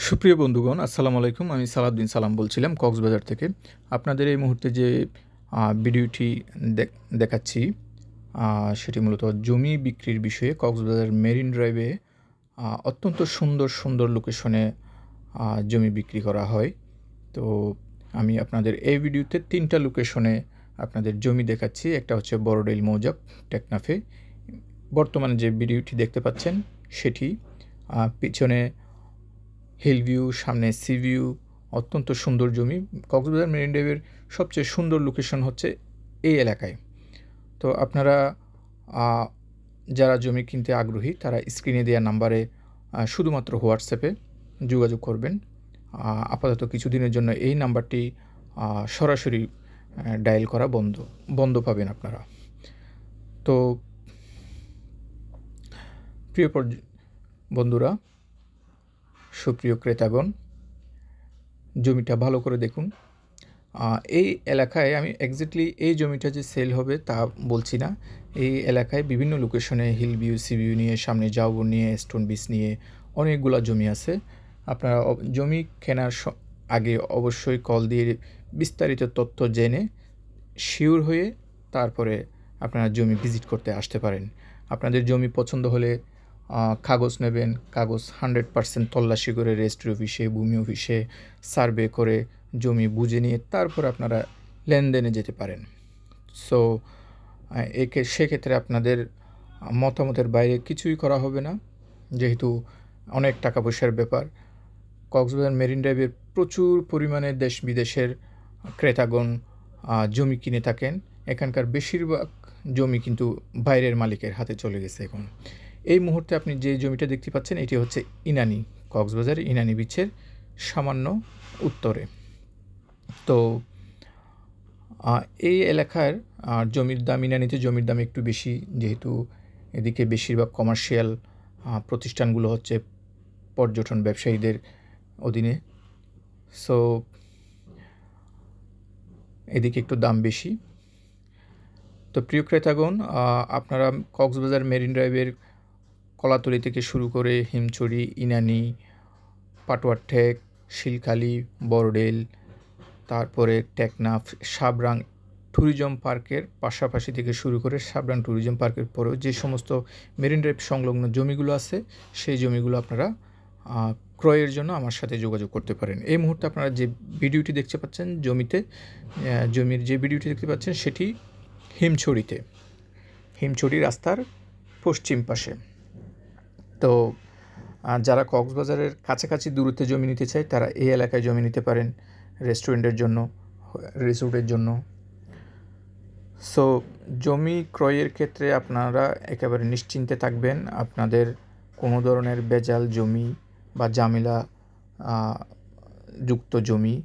সুপ্রিয় বন্ধুগণ, আসসালামু আলাইকুম। আমি সালাউদ্দিন সালাম বলছিলাম কক্সবাজার থেকে। আপনাদের এই মুহূর্তে যে ভিডিওটি দেখাচ্ছি সেটি মূলত জমি বিক্রির বিষয়ে কক্সবাজার মেরিন ড্রাইভে অত্যন্ত সুন্দর সুন্দর লোকেশনে জমি বিক্রি করা হয়। তো আমি আপনাদের এই ভিডিওতে 3টা লোকেশনে আপনাদের জমি দেখাচ্ছি। একটা হচ্ছে বড়ডেইল মৌজাব টেকনাফে। বর্তমানে যে ভিডিওটি দেখতে পাচ্ছেন সেটি পিছনে হিল ভিউ, সামনে সি ভিউ, অত্যন্ত সুন্দর জমি। কক্সবাজার মেরিন ড্রাইভের সবচেয়ে সুন্দর লোকেশন হচ্ছে এই এলাকায়। তো আপনারা যারা জমি কিনতে আগ্রহী তারা স্ক্রিনে দেওয়া নাম্বারে শুধুমাত্র হোয়াটসঅ্যাপে যোগাযোগ করবেন। আপাতত কিছুদিনের জন্য এই নাম্বারটি সরাসরি ডায়াল করা বন্ধ পাবেন আপনারা। তো প্রিয় বন্ধুরা, সুপ্রিয় ক্রেতাগণ, জমিটা ভালো করে দেখুন। এই এলাকায় আমি এক্স্যাক্টলি এই জমিটা যে সেল হবে তা বলছি না। এই এলাকায় বিভিন্ন লোকেশনে হিল ভিউ, সি ভিউ নিয়ে, সামনে জাউবন নিয়ে, স্টোন বিচ নিয়ে অনেকগুলো জমি আছে। আপনারা জমি কেনার আগে অবশ্যই কল দিয়ে বিস্তারিত তথ্য জেনে শিওর হয়ে তারপরে আপনারা জমি ভিজিট করতে আসতে পারেন। আপনাদের জমি পছন্দ হলে কাগজ নেবেন, কাগজ 100% তল্লাশি করে রেজিস্ট্রি অফিসে, ভূমি অফিসে সার্ভে করে জমি বুঝে নিয়ে তারপর আপনারা লেনদেনে যেতে পারেন। সো সেক্ষেত্রে আপনাদের মতামতের বাইরে কিছুই করা হবে না, যেহেতু অনেক টাকা পয়সার ব্যাপার। কক্সবাজার মেরিন ড্রাইভের প্রচুর পরিমাণে দেশ বিদেশের ক্রেতাগণ জমি কিনে থাকেন। এখানকার বেশিরভাগ জমি কিন্তু বাইরের মালিকের হাতে চলে গেছে এখন। এই মুহূর্তে আপনি যে জমিটা দেখতে পাচ্ছেন এটি হচ্ছে ইনানি, কক্সবাজার ইনানি বিচের সামান্য উত্তরে। তো এই এলাকার জমির দাম, ইনানিতে জমির দাম একটু বেশি, যেহেতু এদিকে বেশিরভাগ কমার্শিয়াল প্রতিষ্ঠানগুলো হচ্ছে পর্যটন ব্যবসায়ীদের অধীনে। সো এদিকে একটু দাম বেশি। তো প্রিয় ক্রেতাগণ, আপনারা কক্সবাজার মেরিন ড্রাইভের কলাতলি থেকে শুরু করে হিমছড়ি, ইনানি, পাটুয়ারঠেক, শিলখালী, বড়ডেইল, তারপরে টেকনাফ, সাবরাং ট্যুরিজম পার্কের পাশাপাশি থেকে শুরু করে সাবরাং ট্যুরিজম পার্কের পরেও যে সমস্ত মেরিন ড্রাইভ সংলগ্ন জমিগুলো আছে সেই জমিগুলো আপনারা ক্রয়ের জন্য আমার সাথে যোগাযোগ করতে পারেন। এই মুহূর্তে আপনারা যে ভিডিওটি দেখতে পাচ্ছেন জমির যে ভিডিওটি দেখতে পাচ্ছেন সেটি হিমছড়ি রাস্তার পশ্চিম পাশে। তো যারা কক্সবাজারের কাছাকাছি দূরত্বে জমি নিতে চায় তারা এই এলাকায় জমি নিতে পারেন রেস্টুরেন্টের জন্য, রিসোর্টের জন্য। সো জমি ক্রয়ের ক্ষেত্রে আপনারা একেবারে নিশ্চিন্তে থাকবেন। আপনাদের কোনো ধরনের ভেজাল জমি বা ঝামেলা যুক্ত জমি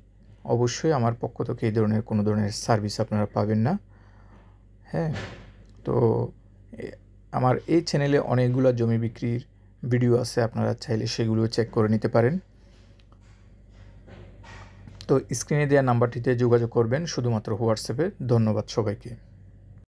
অবশ্যই আমার পক্ষ থেকে এই ধরনের কোনো ধরনের সার্ভিস আপনারা পাবেন না। হ্যাঁ, তো আমার এই চ্যানেলে অনেকগুলো জমি বিক্রির ভিডিও আছে, আপনারা চাইলে সেগুলো চেক করে নিতে পারেন। তো স্ক্রিনে দেওয়া নাম্বারটিতে যোগাযোগ করবেন শুধুমাত্র হোয়াটসঅ্যাপে। ধন্যবাদ সবাইকে।